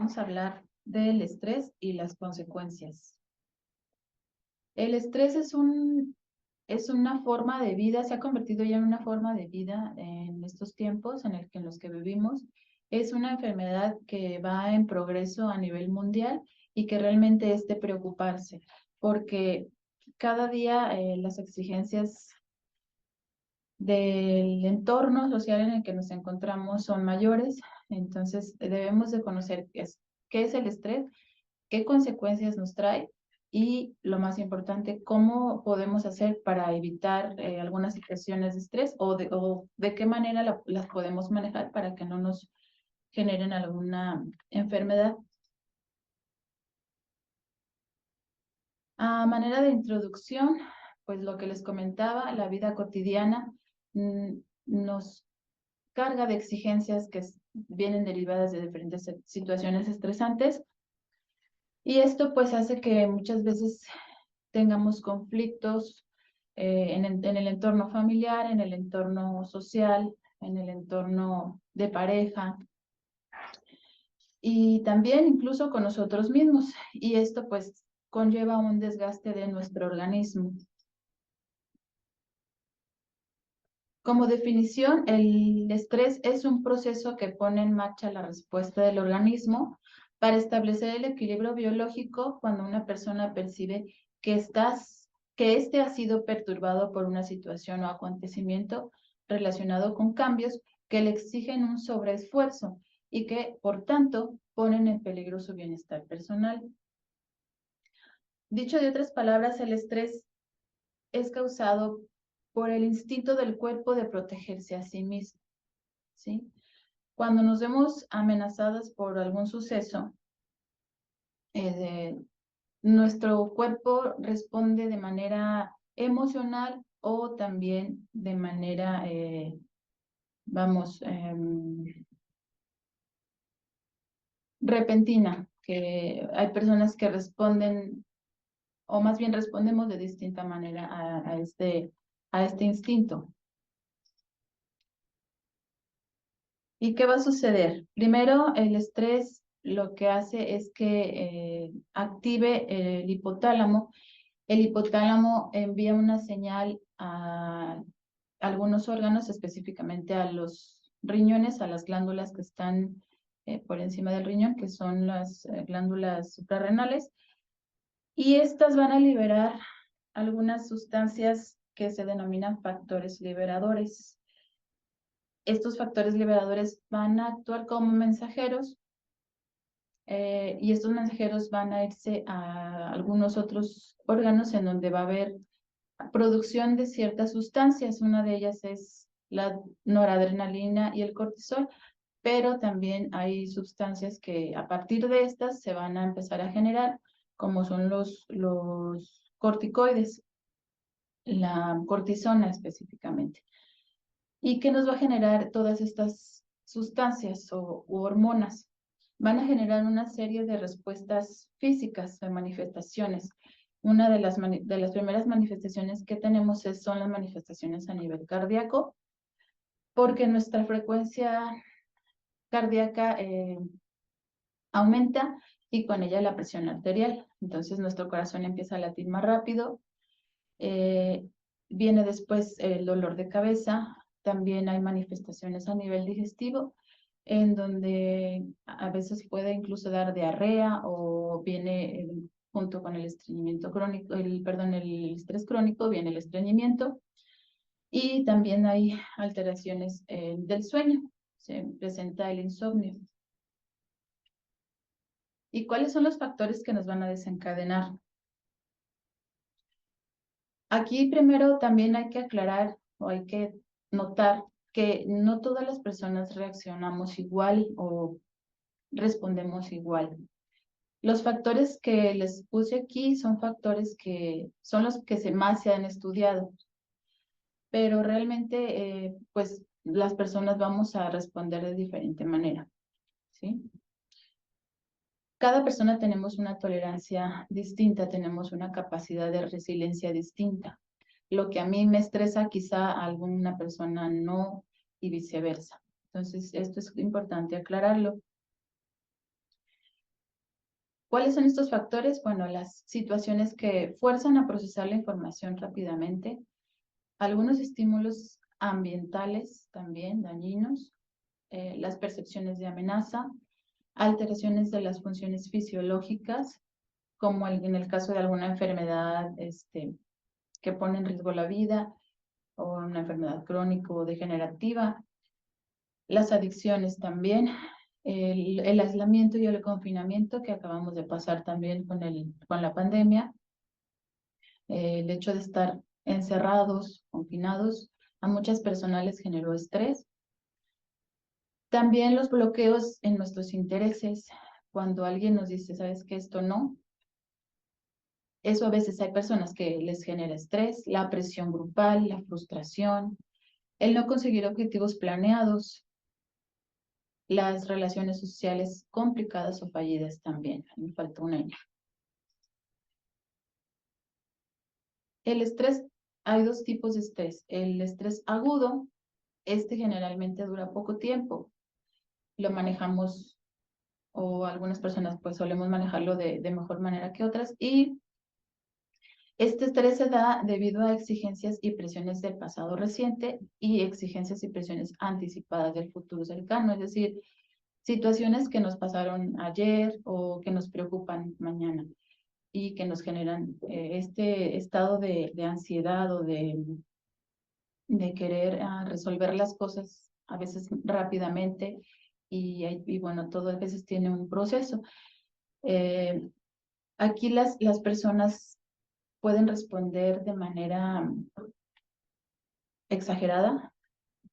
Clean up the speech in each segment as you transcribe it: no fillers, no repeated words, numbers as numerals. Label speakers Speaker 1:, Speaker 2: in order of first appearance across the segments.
Speaker 1: vamos a hablar del estrés y las consecuencias. El estrés es una forma de vida, se ha convertido ya en una forma de vida en estos tiempos en los que vivimos. Es una enfermedad que va en progreso a nivel mundial y que realmente es de preocuparse, porque cada día las exigencias del entorno social en el que nos encontramos son mayores. Entonces debemos de conocer qué es el estrés, qué consecuencias nos trae y, lo más importante, cómo podemos hacer para evitar algunas situaciones de estrés o de qué manera las podemos manejar para que no nos generen alguna enfermedad. A manera de introducción, pues lo que les comentaba, la vida cotidiana nos carga de exigencias que vienen derivadas de diferentes situaciones estresantes, y esto pues hace que muchas veces tengamos conflictos en el entorno familiar, en el entorno social, en el entorno de pareja y también incluso con nosotros mismos. Y esto pues conlleva un desgaste de nuestro organismo. Como definición, el estrés es un proceso que pone en marcha la respuesta del organismo para establecer el equilibrio biológico cuando una persona percibe que éste ha sido perturbado por una situación o acontecimiento relacionado con cambios que le exigen un sobreesfuerzo y que, por tanto, ponen en peligro su bienestar personal. Dicho de otras palabras, el estrés es causado por el instinto del cuerpo de protegerse a sí mismo, ¿sí? Cuando nos vemos amenazadas por algún suceso, nuestro cuerpo responde de manera emocional o también de manera, repentina, que hay personas que responden, o más bien respondemos de distinta manera a este instinto. ¿Y qué va a suceder? Primero, el estrés lo que hace es que active el hipotálamo. El hipotálamo envía una señal a algunos órganos, específicamente a los riñones, a las glándulas que están por encima del riñón, que son las glándulas suprarrenales, y estas van a liberar algunas sustancias que se denominan factores liberadores. Estos factores liberadores van a actuar como mensajeros y estos mensajeros van a irse a algunos otros órganos en donde va a haber producción de ciertas sustancias. Una de ellas es la noradrenalina y el cortisol, pero también hay sustancias que a partir de estas se van a empezar a generar, como son los corticoides, la cortisona específicamente. ¿Y qué nos va a generar todas estas sustancias u hormonas? Van a generar una serie de respuestas físicas, de manifestaciones. Una de las primeras manifestaciones que tenemos son las manifestaciones a nivel cardíaco, porque nuestra frecuencia cardíaca aumenta y con ella la presión arterial. Entonces nuestro corazón empieza a latir más rápido. Viene después el dolor de cabeza. También hay manifestaciones a nivel digestivo, en donde a veces puede incluso dar diarrea o viene junto con el estreñimiento crónico, el estrés crónico, viene el estreñimiento. Y también hay alteraciones del sueño, se presenta el insomnio. ¿Y cuáles son los factores que nos van a desencadenar? Aquí primero también hay que aclarar o hay que notar que no todas las personas reaccionamos igual o respondemos igual. Los factores que les puse aquí son factores que son los que más se han estudiado, pero realmente pues las personas vamos a responder de diferente manera, ¿sí? Cada persona tenemos una tolerancia distinta, tenemos una capacidad de resiliencia distinta. Lo que a mí me estresa, quizá a alguna persona no, y viceversa. Entonces, esto es importante aclararlo. ¿Cuáles son estos factores? Bueno, las situaciones que fuerzan a procesar la información rápidamente, algunos estímulos ambientales también dañinos, las percepciones de amenaza, alteraciones de las funciones fisiológicas, como en el caso de alguna enfermedad que pone en riesgo la vida, o una enfermedad crónica o degenerativa, las adicciones también, el aislamiento y el confinamiento que acabamos de pasar también con la pandemia, el hecho de estar encerrados, confinados, a muchas personas les generó estrés. También los bloqueos en nuestros intereses, cuando alguien nos dice, sabes que esto no, eso a veces hay personas que les genera estrés, la presión grupal, la frustración, el no conseguir objetivos planeados, las relaciones sociales complicadas o fallidas también. Me falta una año. El estrés, hay dos tipos de estrés. El estrés agudo, generalmente dura poco tiempo. Lo manejamos, o algunas personas pues solemos manejarlo de mejor manera que otras. Y este estrés se da debido a exigencias y presiones del pasado reciente y exigencias y presiones anticipadas del futuro cercano. Es decir, situaciones que nos pasaron ayer o que nos preocupan mañana y que nos generan este estado de ansiedad o de querer resolver las cosas a veces rápidamente y bueno, todo a veces tiene un proceso. Aquí las personas pueden responder de manera exagerada.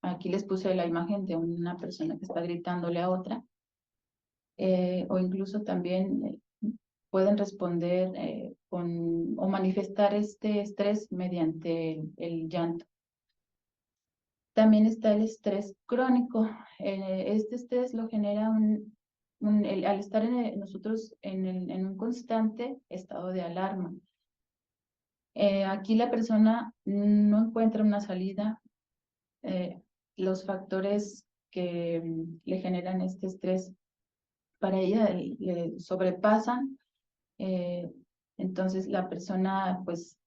Speaker 1: Aquí les puse la imagen de una persona que está gritándole a otra, o incluso también pueden responder o manifestar este estrés mediante el llanto. También está el estrés crónico. Este estrés lo genera al estar nosotros en un constante estado de alarma. Aquí la persona no encuentra una salida. Los factores que le generan este estrés para ella le sobrepasan. Entonces la persona pues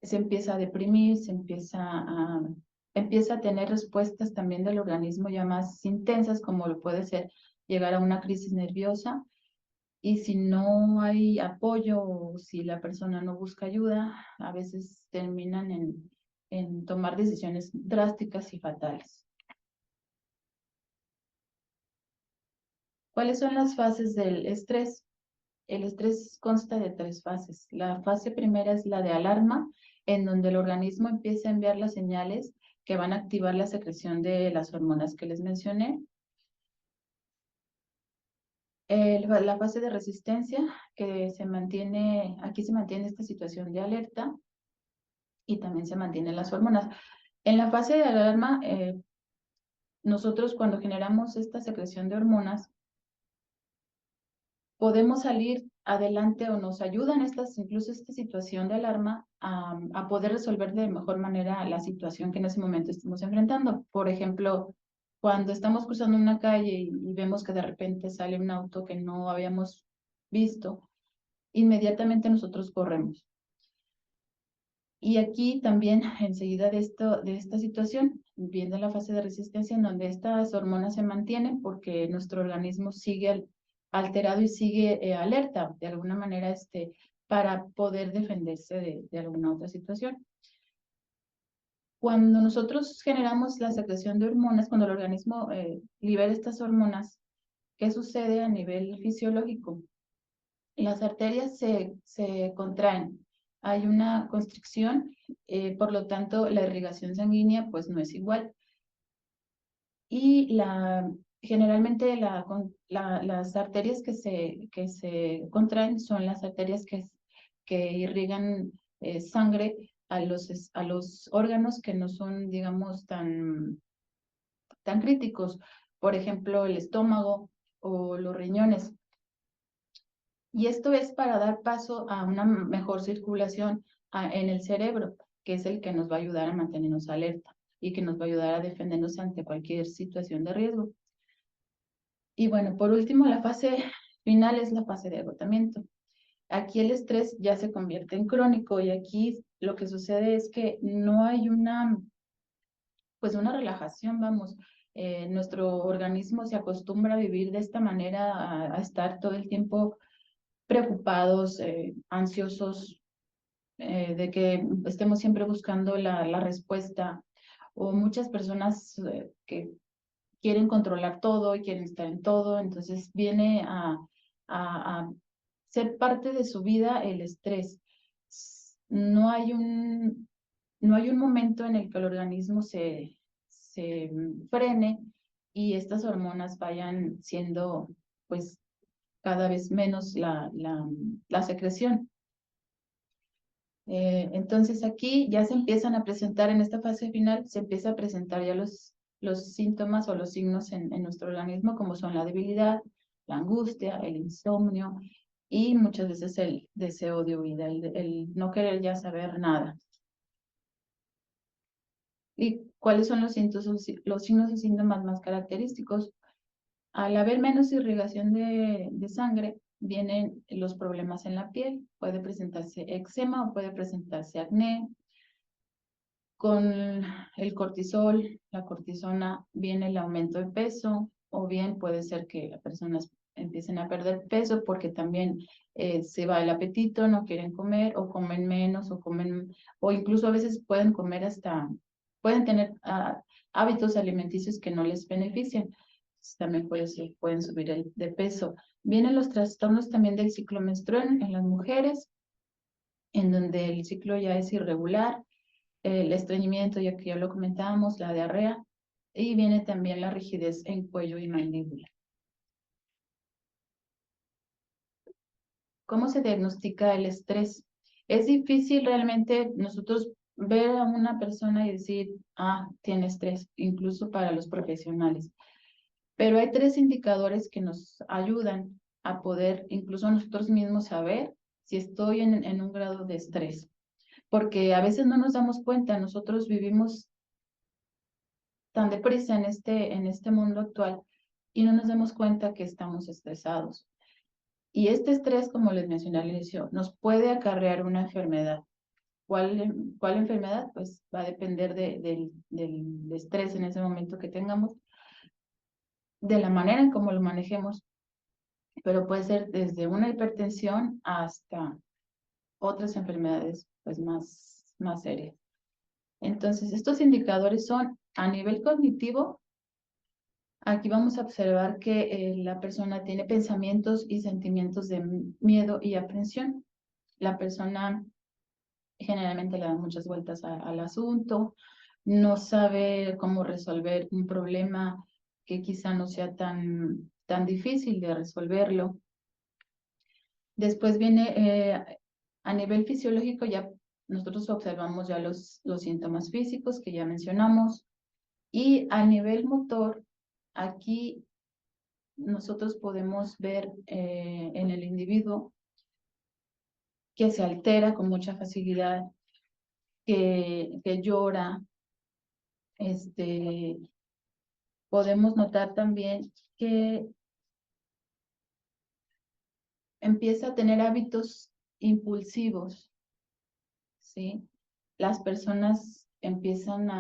Speaker 1: se empieza a deprimir, empieza a tener respuestas también del organismo ya más intensas, como lo puede ser llegar a una crisis nerviosa. Y si no hay apoyo o si la persona no busca ayuda, a veces terminan en tomar decisiones drásticas y fatales. ¿Cuáles son las fases del estrés? El estrés consta de 3 fases. La fase primera es la de alarma, en donde el organismo empieza a enviar las señales que van a activar la secreción de las hormonas que les mencioné. La fase de resistencia, que aquí se mantiene esta situación de alerta y también se mantienen las hormonas. En la fase de alarma, nosotros cuando generamos esta secreción de hormonas, podemos salir adelante o nos ayudan incluso esta situación de alarma a poder resolver de mejor manera la situación que en ese momento estamos enfrentando. Por ejemplo, cuando estamos cruzando una calle y vemos que de repente sale un auto que no habíamos visto, inmediatamente nosotros corremos. Y aquí también, enseguida de esta situación, viene la fase de resistencia en donde estas hormonas se mantienen porque nuestro organismo sigue alterado y sigue alerta de alguna manera para poder defenderse de alguna otra situación. Cuando nosotros generamos la secreción de hormonas, cuando el organismo libera estas hormonas, ¿qué sucede a nivel fisiológico? Las arterias se contraen, hay una constricción, por lo tanto la irrigación sanguínea pues no es igual. Y generalmente las arterias que se contraen son las arterias que irrigan sangre a los órganos que no son, digamos, tan críticos, por ejemplo, el estómago o los riñones. Y esto es para dar paso a una mejor circulación en el cerebro, que es el que nos va a ayudar a mantenernos alerta y que nos va a ayudar a defendernos ante cualquier situación de riesgo. Y bueno, por último, la fase final es la fase de agotamiento. Aquí el estrés ya se convierte en crónico y aquí lo que sucede es que no hay pues una relajación, vamos. Nuestro organismo se acostumbra a vivir de esta manera, a estar todo el tiempo preocupados, ansiosos, de que estemos siempre buscando la respuesta, o muchas personas que quieren controlar todo y quieren estar en todo, entonces viene a ser parte de su vida el estrés. No hay no hay un momento en el que el organismo se frene y estas hormonas vayan siendo pues cada vez menos la secreción. Entonces aquí ya se empiezan a presentar en esta fase final, se empieza a presentar ya los síntomas o los signos en nuestro organismo, como son la debilidad, la angustia, el insomnio y muchas veces el deseo de huida, el no querer ya saber nada. ¿Y cuáles son los signos y síntomas más característicos? Al haber menos irrigación de sangre, vienen los problemas en la piel. Puede presentarse eczema o puede presentarse acné. Con el cortisol, la cortisona, viene el aumento de peso, o bien puede ser que las personas empiecen a perder peso porque también se va el apetito, no quieren comer o comen menos o incluso a veces pueden comer pueden tener hábitos alimenticios que no les benefician. También pueden subir de peso. Vienen los trastornos también del ciclo menstrual en las mujeres, en donde el ciclo ya es irregular, el estreñimiento, ya que ya lo comentábamos, la diarrea, y viene también la rigidez en cuello y mandíbula. ¿Cómo se diagnostica el estrés? Es difícil realmente nosotros ver a una persona y decir, tiene estrés, incluso para los profesionales. Pero hay 3 indicadores que nos ayudan a poder incluso nosotros mismos saber si estoy en un grado de estrés. Porque a veces no nos damos cuenta, nosotros vivimos tan deprisa en este mundo actual y no nos damos cuenta que estamos estresados. Y este estrés, como les mencioné al inicio, nos puede acarrear una enfermedad. ¿Cuál enfermedad? Pues va a depender del estrés en ese momento que tengamos, de la manera en cómo lo manejemos, pero puede ser desde una hipertensión hasta otras enfermedades pues más serias. Entonces, estos indicadores son a nivel cognitivo. Aquí vamos a observar que la persona tiene pensamientos y sentimientos de miedo y aprensión. La persona generalmente le da muchas vueltas al asunto, no sabe cómo resolver un problema que quizá no sea tan difícil de resolverlo. Después viene a nivel fisiológico, ya nosotros observamos ya los síntomas físicos que ya mencionamos, y a nivel motor, aquí nosotros podemos ver en el individuo que se altera con mucha facilidad, que llora. Podemos notar también que empieza a tener hábitos impulsivos, ¿sí? Las personas empiezan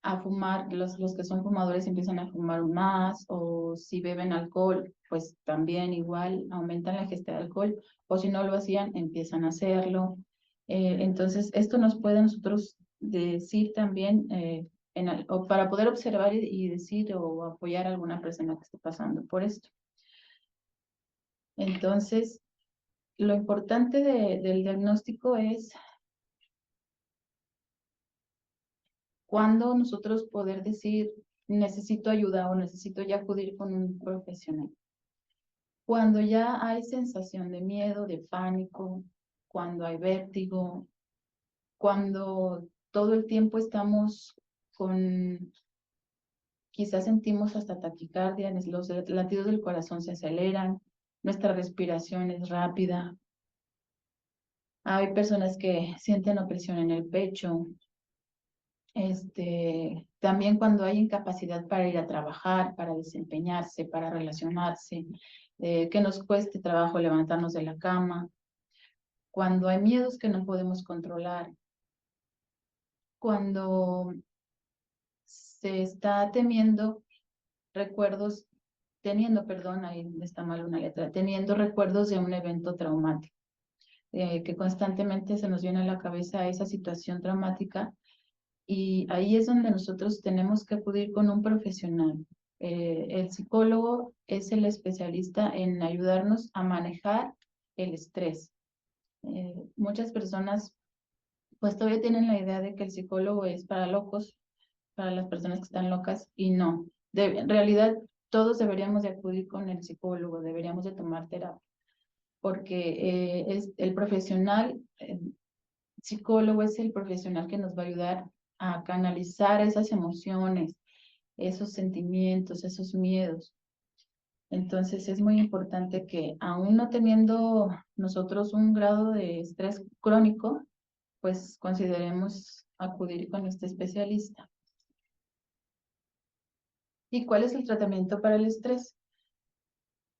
Speaker 1: a fumar, los que son fumadores empiezan a fumar más, o si beben alcohol, pues también igual aumentan la ingesta de alcohol, o si no lo hacían, empiezan a hacerlo. Entonces, esto nos puede nosotros decir también, o para poder observar y decir o apoyar a alguna persona que esté pasando por esto. Entonces, lo importante del diagnóstico es cuando nosotros poder decir, necesito ayuda o necesito ya acudir con un profesional. Cuando ya hay sensación de miedo, de pánico, cuando hay vértigo, cuando todo el tiempo estamos quizás sentimos hasta taquicardia, los latidos del corazón se aceleran, nuestra respiración es rápida. Hay personas que sienten opresión en el pecho, También cuando hay incapacidad para ir a trabajar, para desempeñarse, para relacionarse, que nos cueste trabajo levantarnos de la cama, cuando hay miedos que no podemos controlar, cuando se está perdón, ahí está mal una letra, teniendo recuerdos de un evento traumático, que constantemente se nos viene a la cabeza esa situación traumática. Y ahí es donde nosotros tenemos que acudir con un profesional. El psicólogo es el especialista en ayudarnos a manejar el estrés. Muchas personas pues todavía tienen la idea de que el psicólogo es para locos, para las personas que están locas, y no. En realidad todos deberíamos de acudir con el psicólogo, deberíamos de tomar terapia, porque es el profesional, psicólogo es el profesional que nos va a ayudar a canalizar esas emociones, esos sentimientos, esos miedos. Entonces es muy importante que aún no teniendo nosotros un grado de estrés crónico, pues consideremos acudir con este especialista. ¿Y cuál es el tratamiento para el estrés?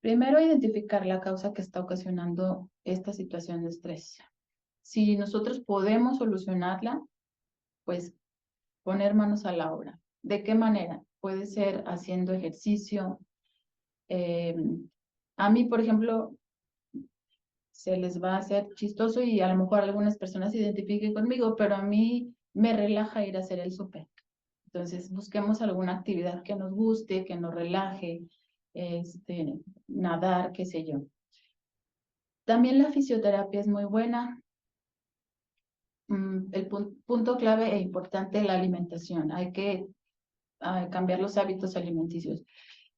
Speaker 1: Primero, identificar la causa que está ocasionando esta situación de estrés. Si nosotros podemos solucionarla, pues poner manos a la obra. ¿De qué manera? Puede ser haciendo ejercicio. A mí, por ejemplo, se les va a hacer chistoso y a lo mejor algunas personas se identifiquen conmigo, pero a mí me relaja ir a hacer el súper. Entonces, busquemos alguna actividad que nos guste, que nos relaje, nadar, qué sé yo. También la fisioterapia es muy buena. El punto clave e importante, la alimentación. Hay que cambiar los hábitos alimenticios.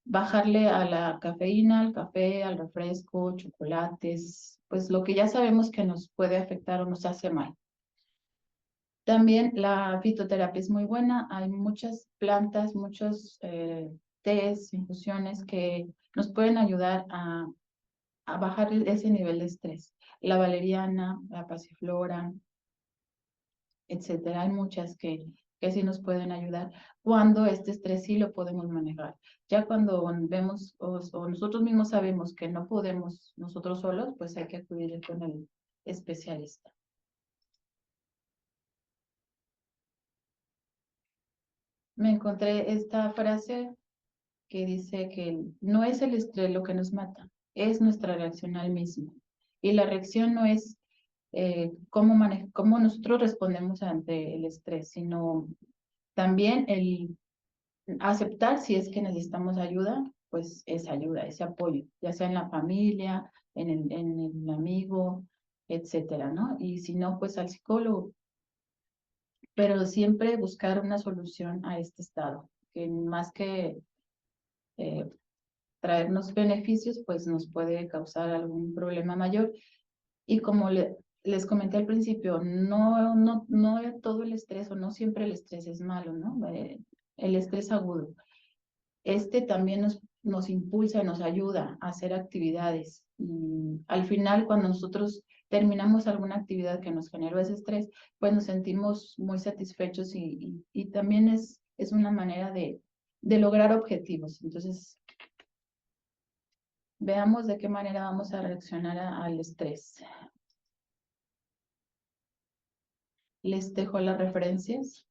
Speaker 1: Bajarle a la cafeína, al café, al refresco, chocolates, pues lo que ya sabemos que nos puede afectar o nos hace mal. También la fitoterapia es muy buena. Hay muchas plantas, muchos tés, infusiones que nos pueden ayudar a bajar ese nivel de estrés. La valeriana, la pasiflora, etcétera. Hay muchas que sí nos pueden ayudar cuando este estrés sí lo podemos manejar. Ya cuando vemos o nosotros mismos sabemos que no podemos nosotros solos, pues hay que acudir con el especialista. Me encontré esta frase que dice que no es el estrés lo que nos mata, es nuestra reacción al mismo. Y la reacción no es cómo nosotros respondemos ante el estrés, sino también el aceptar si es que necesitamos ayuda, pues esa ayuda, ese apoyo, ya sea en la familia, en el amigo, etcétera, ¿no? Y si no, pues al psicólogo, pero siempre buscar una solución a este estado, que más que eh, traernos beneficios, pues nos puede causar algún problema mayor. Y como les comenté al principio, no todo el estrés o no siempre el estrés es malo, ¿no? El estrés agudo. También nos impulsa, nos ayuda a hacer actividades. Y al final, cuando nosotros terminamos alguna actividad que nos generó ese estrés, pues nos sentimos muy satisfechos y también es una manera de lograr objetivos. Entonces, veamos de qué manera vamos a reaccionar al estrés. Les dejo las referencias.